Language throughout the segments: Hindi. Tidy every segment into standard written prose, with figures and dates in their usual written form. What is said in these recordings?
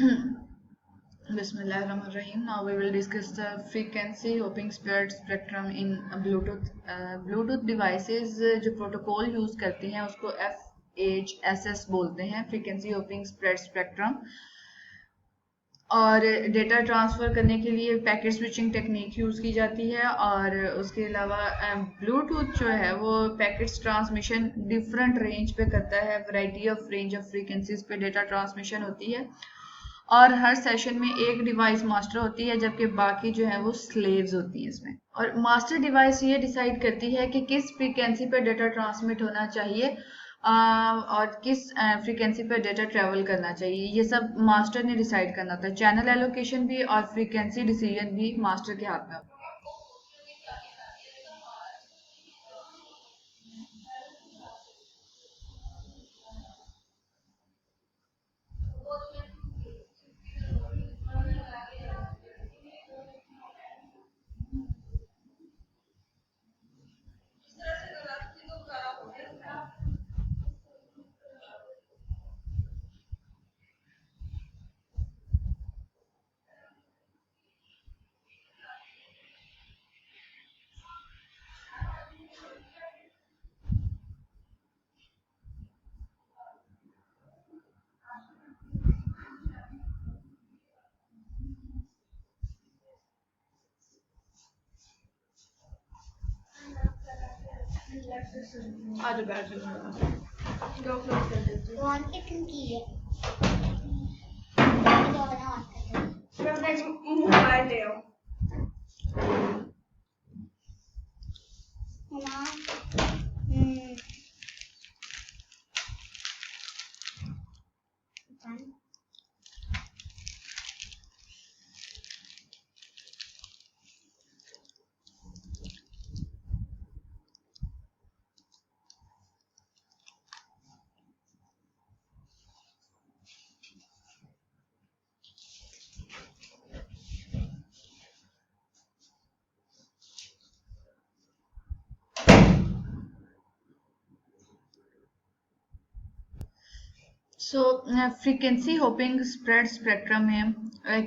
Bismillahirrahmanirrahim. Now we will discuss the frequency hopping spectrum in Bluetooth. Bluetooth devices जो प्रोटोकॉल यूज करती हैं उसको FHSS बोलते हैं, फ्रीक्वेंसी होपिंग स्प्रेड स्पेक्ट्रम। और डेटा ट्रांसफ़र करने के लिए पैकेट स्विचिंग टेक्निक यूज़ की जाती है। और उसके अलावा ब्लूटूथ जो है वो पैकेट्स ट्रांसमिशन डिफरेंट रेंज पे करता है, variety of range of frequencies पे डेटा ट्रांसमिशन होती है। और हर सेशन में एक डिवाइस मास्टर होती है, जबकि बाकी जो है वो स्लेव्स होती हैं इसमें। और मास्टर डिवाइस ये डिसाइड करती है कि किस फ्रीक्वेंसी पर डेटा ट्रांसमिट होना चाहिए और किस फ्रीक्वेंसी पर डेटा ट्रेवल करना चाहिए। ये सब मास्टर ने डिसाइड करना होता है। चैनल एलोकेशन भी और फ्रीक्वेंसी डिसीजन भी मास्टर के हाथ में होता है। आज बैठ कौन कितनी है मोबाइल ले आओ ना फ्रीक्वेंसी होपिंग स्प्रेड स्पेक्ट्रम में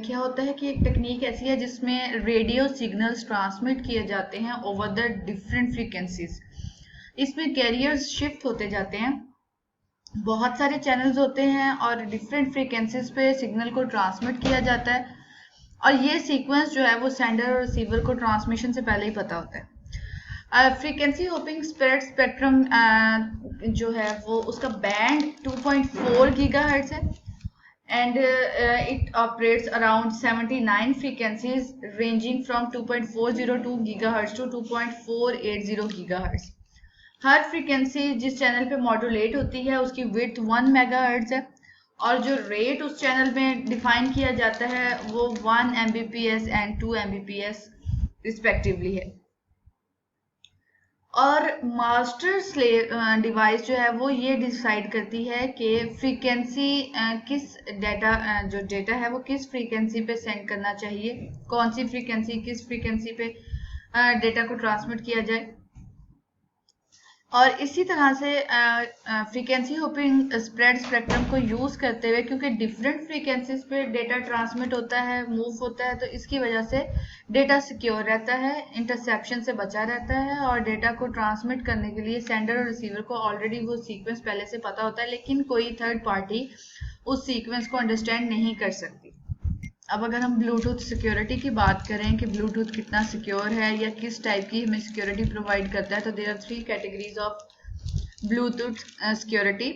क्या होता है कि एक टेक्निक ऐसी है जिसमें रेडियो सिग्नल्स ट्रांसमिट किए जाते हैं ओवर द डिफरेंट फ्रीक्वेंसीज। इसमें कैरियर्स शिफ्ट होते जाते हैं, बहुत सारे चैनल्स होते हैं और डिफरेंट फ्रीक्वेंसीज पे सिग्नल को ट्रांसमिट किया जाता है। और ये सीक्वेंस जो है वो सेंडर और रिसीवर को ट्रांसमिशन से पहले ही पता होता है। फ्रीक्वेंसी होपिंग स्प्रेड स्पेक्ट्रम जो है वो उसका बैंड 2.4 गीगाहर्ट्ज है and it operates around 79 frequencies ranging from 2.402 gigahertz to 2.480 gigahertz. हर फ्रीक्वेंसी जिस चैनल पे मॉड्यूलेट होती है उसकी विड्थ 1 मेगाहर्ट्ज है और जो रेट उस चैनल में डिफाइन किया जाता है वो 1 Mbps एंड 2 Mbps रिस्पेक्टिवली है। और मास्टर डिवाइस जो है वो ये डिसाइड करती है कि फ्रीक्वेंसी किस जो डेटा है वो किस फ्रीक्वेंसी पे सेंड करना चाहिए, कौन सी फ्रीक्वेंसी किस फ्रीक्वेंसी पे डेटा को ट्रांसमिट किया जाए। और इसी तरह से फ्रीक्वेंसी होपिंग स्प्रेड स्पेक्ट्रम को यूज़ करते हुए, क्योंकि डिफरेंट फ्रीक्वेंसीज पे डेटा ट्रांसमिट होता है, मूव होता है, तो इसकी वजह से डेटा सिक्योर रहता है, इंटरसेप्शन से बचा रहता है। और डेटा को ट्रांसमिट करने के लिए सेंडर और रिसीवर को ऑलरेडी वो सीक्वेंस पहले से पता होता है, लेकिन कोई थर्ड पार्टी उस सीक्वेंस को अंडरस्टैंड नहीं कर सकती। अब अगर हम ब्लूटूथ सिक्योरिटी की बात करें कि ब्लूटूथ कितना सिक्योर है या किस टाइप की हमें सिक्योरिटी प्रोवाइड करता है, तो there are 3 categories of Bluetooth security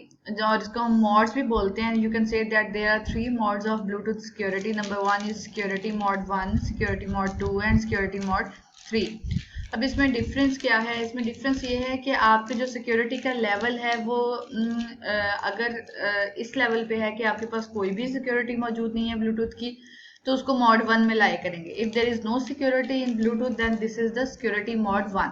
और इसको हम मॉड्स भी बोलते हैं। You can say that there are 3 modes of Bluetooth security. Number 1 is security mode 1, security mode 2 and security mode 3। अब इसमें डिफरेंस क्या है? इसमें डिफरेंस ये है कि आपके जो सिक्योरिटी का लेवल है वो अगर इस लेवल पे है कि आपके पास कोई भी सिक्योरिटी मौजूद नहीं है ब्लूटूथ की, तो उसको मॉड 1 में लाए करेंगे। If there is no security in Bluetooth then this is the security mode 1।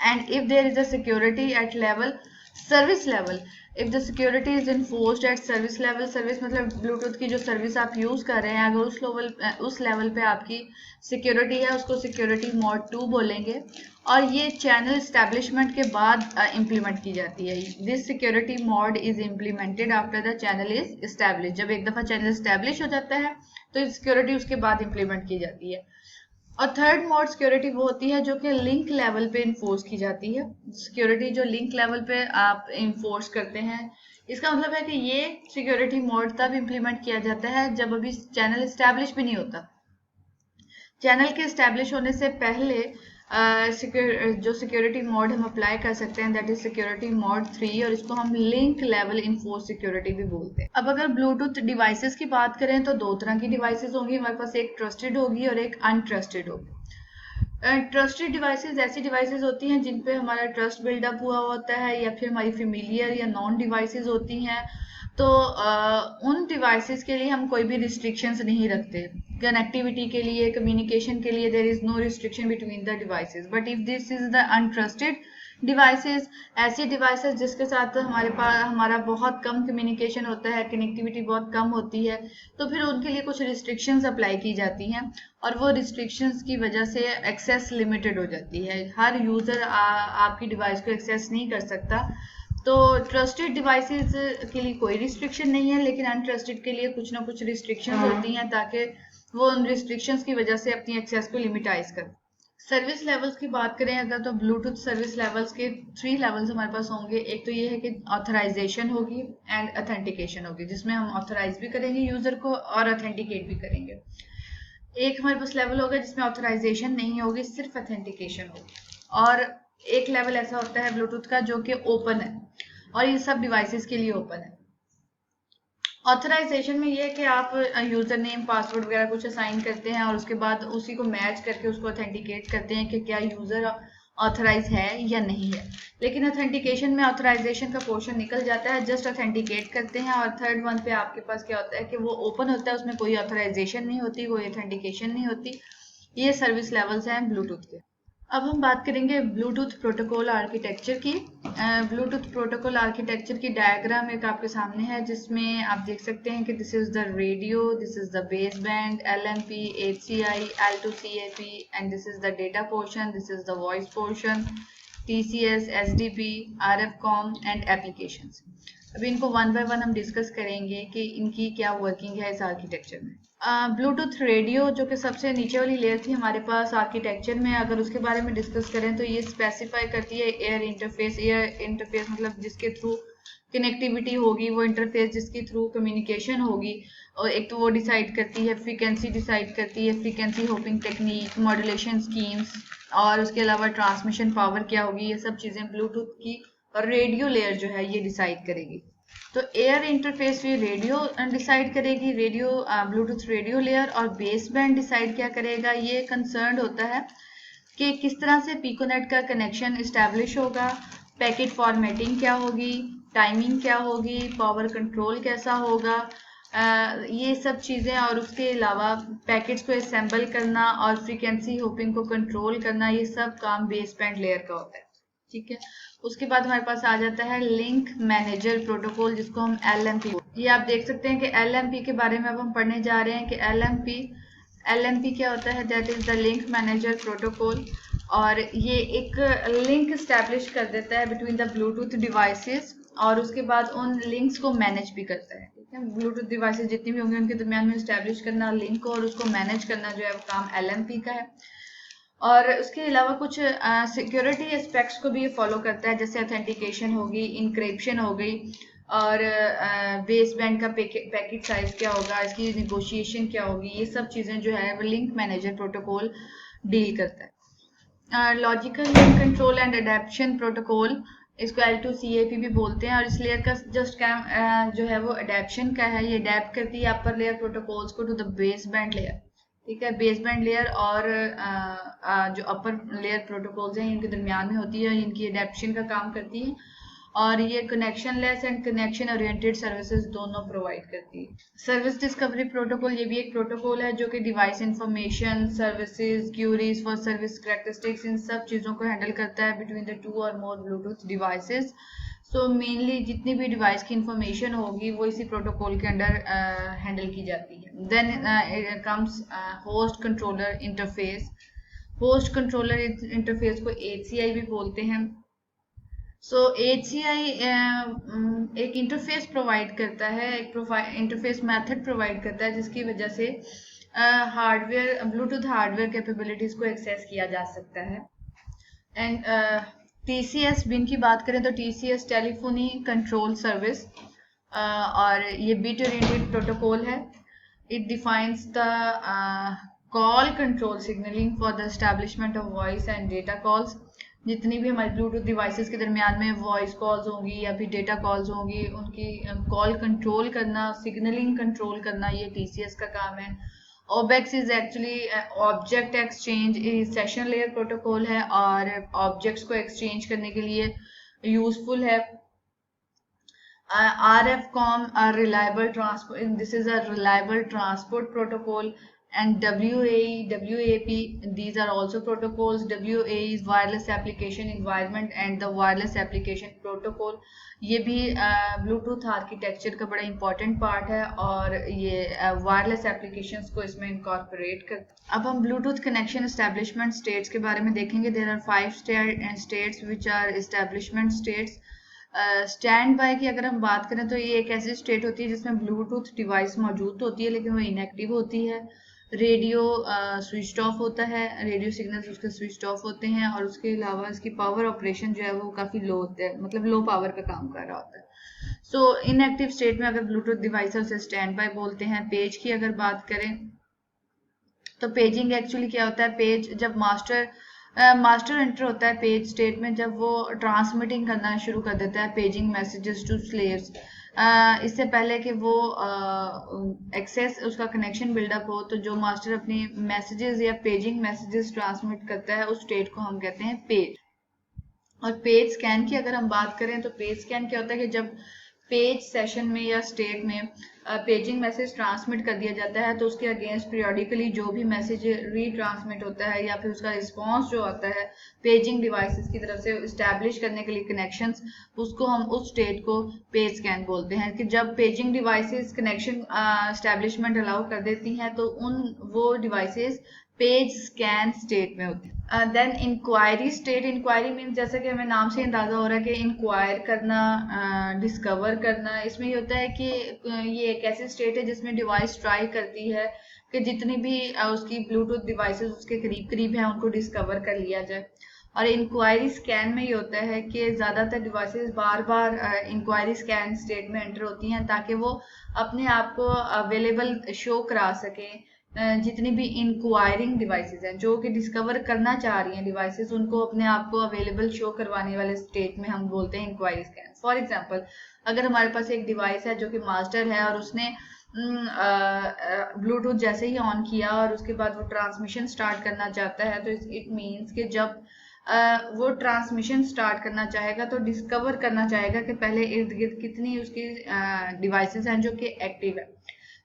And if there is a security at level service level, if the security is enforced at service level, service मतलब ब्लूटूथ की जो सर्विस आप यूज कर रहे हैं, अगर उस लेवल पे आपकी सिक्योरिटी है, उसको सिक्योरिटी मोड 2 बोलेंगे। और ये चैनल स्टैब्लिशमेंट के बाद इम्प्लीमेंट की जाती है। This security mode is implemented after the channel is establish. जब एक दफा चैनल स्टैब्लिश हो जाता है तो सिक्योरिटी उसके बाद इम्प्लीमेंट की जाती है। और थर्ड मोड सिक्योरिटी वो होती है जो कि लिंक लेवल पे इन्फोर्स की जाती है। सिक्योरिटी जो लिंक लेवल पे आप इन्फोर्स करते हैं, इसका मतलब है कि ये सिक्योरिटी मोड तब इम्प्लीमेंट किया जाता है जब अभी चैनल स्टैब्लिश भी नहीं होता। चैनल के स्टैब्लिश होने से पहले जो सिक्योरिटी मोड हम अप्लाई कर सकते हैं, दैट इज सिक्योरिटी मोड 3, और इसको हम लिंक लेवल इन्फोर्स सिक्योरिटी भी बोलते हैं। अब अगर ब्लूटूथ डिवाइसेस की बात करें तो दो तरह की डिवाइसेस होंगी हमारे पास, एक ट्रस्टेड होगी और एक अनट्रस्टेड होगी। ट्रस्टेड डिवाइसेस ऐसी डिवाइसेस होती हैं जिन पे हमारा ट्रस्ट बिल्डअप हुआ होता है, या फिर हमारी फेमिलियर या नॉन डिवाइसेस होती हैं। तो उन डिवाइसेस के लिए हम कोई भी रिस्ट्रिक्शंस नहीं रखते। कनेक्टिविटी के लिए, कम्युनिकेशन के लिए there is no restriction between the devices. But if this is the untrusted devices, ऐसी डिवाइसेस जिसके साथ हमारा बहुत कम कम्युनिकेशन होता है, कनेक्टिविटी बहुत कम होती है, तो फिर उनके लिए कुछ रिस्ट्रिक्शंस अप्लाई की जाती हैं, और वो रिस्ट्रिक्शंस की वजह से एक्सेस लिमिटेड हो जाती है। हर यूजर आपकी डिवाइस को एक्सेस नहीं कर सकता। तो ट्रस्टेड डिवाइसेस के लिए कोई रिस्ट्रिक्शन नहीं है, लेकिन अनट्रस्टेड के लिए कुछ ना कुछ रिस्ट्रिक्शंस होती हैं, ताकि वो उन रिस्ट्रिक्शंस की वजह से अपनी एक्सेस को लिमिटाइज कर। सर्विस लेवल्स की बात करें अगर, तो ब्लूटूथ सर्विस लेवल्स के 3 लेवल्स हमारे पास होंगे। एक तो ये है कि ऑथराइजेशन होगी एंड अथेंटिकेशन होगी, जिसमें हम ऑथराइज भी करेंगे यूजर को और अथेंटिकेट भी करेंगे। एक हमारे पास लेवल होगा जिसमें ऑथराइजेशन नहीं होगी, सिर्फ अथेंटिकेशन होगी। और एक लेवल ऐसा होता है ब्लूटूथ का जो कि ओपन है, और ये सब डिवाइसेस के लिए ओपन है। ऑथराइजेशन में ये है कि आप यूजर नेम, पासवर्ड वगैरह कुछ असाइन करते हैं, और उसके बाद उसी को मैच करके उसको ऑथेंटिकेट करते हैं कि क्या यूजर ऑथराइज है या नहीं है। लेकिन ऑथेंटिकेशन में ऑथराइजेशन का पोर्शन निकल जाता है, जस्ट ऑथेंटिकेट करते हैं। और थर्ड वन पे आपके पास क्या होता है कि वो ओपन होता है, उसमें कोई ऑथराइजेशन नहीं होती, कोई ऑथेंटिकेशन नहीं होती। ये सर्विस लेवल्स हैं ब्लूटूथ के। अब हम बात करेंगे ब्लूटूथ प्रोटोकॉल आर्किटेक्चर की। ब्लूटूथ प्रोटोकॉल आर्किटेक्चर की डायग्राम एक आपके सामने है, जिसमें आप देख सकते हैं कि this is the radio, this is the base band, LMP, HCI, L2CAP, and this is the data portion, this is the voice portion, TCS, SDP, RF com and applications. अभी इनको वन बाय वन हम डिस्कस करेंगे कि इनकी क्या वर्किंग है इस आर्किटेक्चर में। ब्लूटूथ रेडियो जो कि सबसे नीचे वाली लेयर थी हमारे पास आर्किटेक्चर में, अगर उसके बारे में डिस्कस करें तो ये स्पेसिफाई करती है एयर इंटरफेस। एयर इंटरफेस मतलब जिसके थ्रू कनेक्टिविटी होगी, वो इंटरफेस जिसके थ्रू कम्युनिकेशन होगी। और एक तो वो डिसाइड करती है फ्रीक्वेंसी, डिसाइड करती है frequency hopping technique, modulation schemes, और उसके अलावा ट्रांसमिशन पावर क्या होगी। ये सब चीज़ें ब्लूटूथ की रेडियो लेयर जो है ये डिसाइड करेगी। तो एयर इंटरफेस भी रेडियो डिसाइड करेगी, रेडियो ब्लूटूथ रेडियो लेयर। और बेस बैंड डिसाइड क्या करेगा, ये कंसर्न होता है कि किस तरह से पिकोनेट का कनेक्शन इस्टेब्लिश होगा, पैकेट फॉर्मेटिंग क्या होगी, टाइमिंग क्या होगी, पावर कंट्रोल कैसा होगा, ये सब चीज़ें। और उसके अलावा पैकेट्स को असेंबल करना और फ्रीक्वेंसी होपिंग को कंट्रोल करना, ये सब काम बेस बैंड लेयर का होता है। ठीक है, उसके बाद हमारे पास आ जाता है लिंक मैनेजर प्रोटोकॉल, जिसको हम LMP। ये आप देख सकते हैं कि LMP के बारे में अब हम पढ़ने जा रहे हैं कि LMP क्या होता है, that is the link manager protocol. और ये एक लिंक स्टैब्लिश कर देता है बिटवीन द ब्लूटूथ डिवाइसेस, और उसके बाद उन लिंक्स को मैनेज भी करता है। ठीक है, ब्लूटूथ डिवाइसेस जितनी भी होंगी उनके दरमियान में स्टैब्लिश करना लिंक को, और उसको मैनेज करना जो है वो काम LMP का है। और उसके अलावा कुछ सिक्योरिटी एस्पेक्ट्स को भी ये फॉलो करता है, जैसे ऑथेंटिकेशन होगी, इंक्रिप्शन हो गई, और बेस बैंड का पैकेट साइज क्या होगा, इसकी निगोशिएशन क्या होगी, ये सब चीज़ें जो है वो लिंक मैनेजर प्रोटोकॉल डील करता है। Logical link control and adaptation protocol, इसको L2CAP भी बोलते हैं। और इस लेयर का जस्ट काम जो है वो अडेप्शन का है, ये अडेप्ट करती है अपर लेयर प्रोटोकॉल्स को to the base band layer. ठीक है, बेस बैंड लेयर और जो अपर लेयर प्रोटोकॉल्स हैं इनके दरमियान में होती है, इनकी अडेप्शन का काम करती है। और ये connection less and connection oriented services दोनों प्रोवाइड करती है। सर्विस डिस्कवरी प्रोटोकॉल, ये भी एक प्रोटोकॉल है जो कि device information, services, queries for service characteristics, इन सब चीज़ों को हैंडल करता है बिटवीन द 2 और मोर ब्लूटूथ डिवाइसेस। सो मेनली जितनी भी डिवाइस की इंफॉर्मेशन होगी वो इसी प्रोटोकॉल के अंडर हैंडल की जाती है। Then comes host controller interface. Host controller interface को HCI भी बोलते हैं। सो HCI एक इंटरफेस प्रोवाइड करता है, एक इंटरफेस मेथड प्रोवाइड करता है जिसकी वजह से हार्डवेयर ब्लूटूथ हार्डवेयर कैपेबिलिटीज को एक्सेस किया जा सकता है। एंड TCS बिन की बात करें तो TCS टेलीफोनी कंट्रोल सर्विस, और ये बिट ओरिएंटेड प्रोटोकॉल है। It defines the call control signalling for the establishment of voice and data calls. जितनी भी हमारी ब्लूटूथ डिवाइसेस के दरमियान में वॉइस कॉल्स होंगी या फिर डेटा कॉल्स होंगी, उनकी कॉल कंट्रोल करना, सिग्नलिंग कंट्रोल करना, ये TCS का काम है। OBEX is actually object exchange session layer protocol है और ऑब्जेक्ट्स को एक्सचेंज करने के लिए यूजफुल है। RFCOM, a reliable transport, this is a reliable transport protocol. And WAE, WAP, these are also protocols. WAE is wireless application environment and the wireless application protocol. ये भी ब्लूटूथ आर्किटेक्चर का बड़ा इंपॉर्टेंट पार्ट है और ये वायरलेस एप्लीकेशंस को इसमें इनकॉर्पोरेट करता है। अब हम ब्लूटूथ कनेक्शन एस्टैब्लिशमेंट स्टेट्स के बारे में देखेंगे। There are 5 states which are establishment states. Standby की अगर हम बात करें तो ये एक ऐसी स्टेट होती है जिसमें ब्लूटूथ डिवाइस मौजूद तो होती है लेकिन वो इनएक्टिव होती है। रेडियो स्विच ऑफ होता है, रेडियो सिग्नल्स उसके स्विच ऑफ होते हैं और उसके अलावा इसकी पावर ऑपरेशन जो है वो काफ़ी लो होता है, मतलब लो पावर का काम कर रहा होता है। सो इनएक्टिव स्टेट में अगर ब्लूटूथ डिवाइस है उसे स्टैंड बाय बोलते हैं। पेज की अगर बात करें तो पेजिंग एक्चुअली क्या होता है, पेज जब मास्टर एंटर होता है पेज स्टेट में, जब वो ट्रांसमिटिंग करना शुरू कर देता है पेजिंग मैसेजेस टू स्लेव्स, इससे पहले कि वो एक्सेस उसका कनेक्शन बिल्डअप हो, तो जो मास्टर अपनी मैसेजेस या पेजिंग मैसेजेस ट्रांसमिट करता है उस स्टेट को हम कहते हैं पेज। और पेज स्कैन की अगर हम बात करें तो पेज स्कैन क्या होता है कि जब पेज सेशन में या स्टेट में पेजिंग मैसेज ट्रांसमिट कर दिया जाता है तो उसके अगेंस्ट पीरियोडिकली जो भी मैसेज रीट्रांसमिट होता है या फिर उसका रिस्पॉन्स जो आता है पेजिंग डिवाइसेस की तरफ से इस्टेब्लिश करने के लिए कनेक्शंस, उसको हम उस स्टेट को पेज स्कैन बोलते हैं। कि जब paging devices connection establishment allow कर देती हैं तो वो डिवाइसेस पेज स्कैन स्टेट में होती है। Then inquiry state. Inquiry means जैसा कि हमें नाम से अंदाजा हो रहा है कि इंक्वायर करना, डिस्कवर करना। इसमें ये होता है कि ये एक ऐसी स्टेट है जिसमें डिवाइस ट्राई करती है कि जितनी भी उसकी ब्लूटूथ डिवाइसेस उसके करीब करीब हैं उनको डिस्कवर कर लिया जाए। और इंक्वायरी स्कैन में ये होता है कि ज़्यादातर डिवाइसेस बार बार इंक्वायरी स्कैन स्टेट में एंटर होती हैं ताकि वो अपने आप को अवेलेबल शो करा सकें। जितनी भी इंक्वायरिंग डिवाइसेस हैं जो कि डिस्कवर करना चाह रही हैं डिवाइसेस, उनको अपने आप को अवेलेबल शो करवाने वाले स्टेट में हम बोलते हैं इंक्वायरी स्कैन। फॉर एग्जांपल, अगर हमारे पास एक डिवाइस है जो कि मास्टर है और उसने ब्लूटूथ जैसे ही ऑन किया और उसके बाद वो ट्रांसमिशन स्टार्ट करना चाहता है, तो इट मीन्स कि जब वो ट्रांसमिशन स्टार्ट करना चाहेगा तो डिस्कवर करना चाहेगा कि पहले इर्द गिर्द कितनी उसकी डिवाइसेस हैं जो कि एक्टिव है।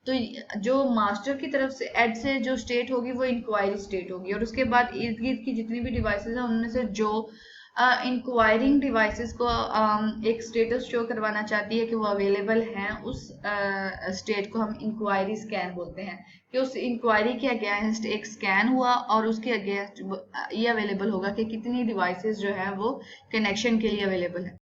तो जो मास्टर की तरफ से एड से जो स्टेट होगी वो इंक्वायरी स्टेट होगी और उसके बाद इर्द गिर्द की जितनी भी डिवाइसेस हैं उनमें से जो इंक्वायरिंग डिवाइसेस को एक स्टेटस शो करवाना चाहती है कि वो अवेलेबल हैं, उस स्टेट को हम इंक्वायरी स्कैन बोलते हैं। कि उस इंक्वायरी के अगेंस्ट एक स्कैन हुआ और उसके अगेंस्ट ये अवेलेबल होगा कि कितनी डिवाइसेस जो है वो कनेक्शन के लिए अवेलेबल है।